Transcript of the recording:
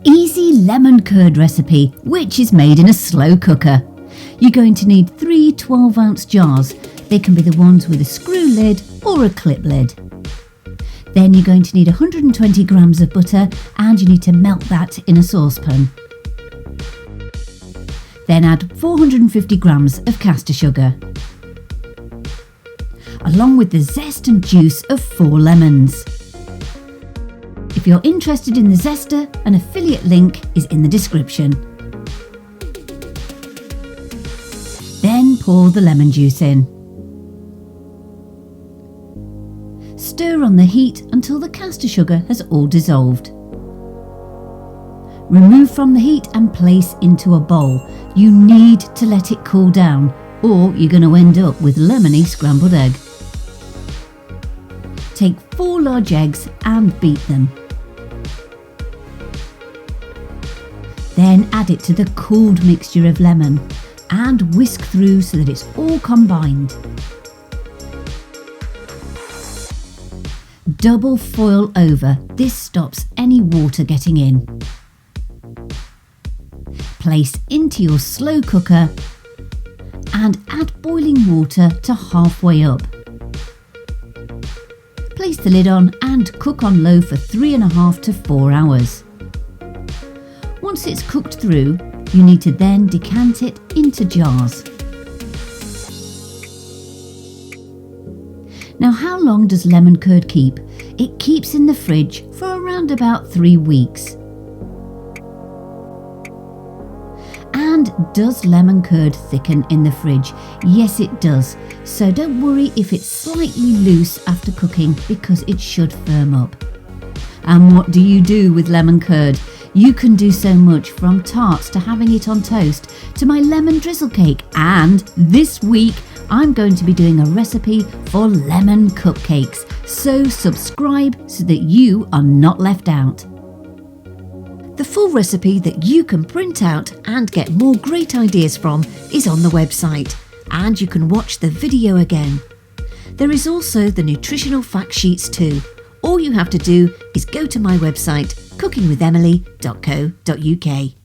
easy lemon curd recipe, which is made in a slow cooker. You're going to need 3 12-ounce jars. They can be the ones with a screw lid or a clip lid. Then you're going to need 120 grams of butter, and you need to melt that in a saucepan. Then add 450 grams of caster sugar, along with the zest and juice of 4 lemons. If you're interested in the zester, an affiliate link is in the description. Then pour the lemon juice in. Stir on the heat until the caster sugar has all dissolved. Remove from the heat and place into a bowl. You need to let it cool down, or you're going to end up with lemony scrambled egg. Take 4 large eggs and beat them. Then add it to the cooled mixture of lemon and whisk through so that it's all combined. Double foil over. This stops any water getting in. Place into your slow cooker and add boiling water to halfway up. Place the lid on and cook on low for 3.5 to 4 hours. Once it's cooked through, you need to then decant it into jars. Now, how long does lemon curd keep? It keeps in the fridge for around about 3 weeks. And does lemon curd thicken in the fridge? Yes, it does. So don't worry if it's slightly loose after cooking, because it should firm up. And what do you do with lemon curd? You can do so much, from tarts to having it on toast to my lemon drizzle cake. And this week I'm going to be doing a recipe for lemon cupcakes. So subscribe so that you are not left out. The full recipe that you can print out and get more great ideas from is on the website, and you can watch the video again. There is also the nutritional fact sheets too. All you have to do is go to my website, cookingwithemily.co.uk.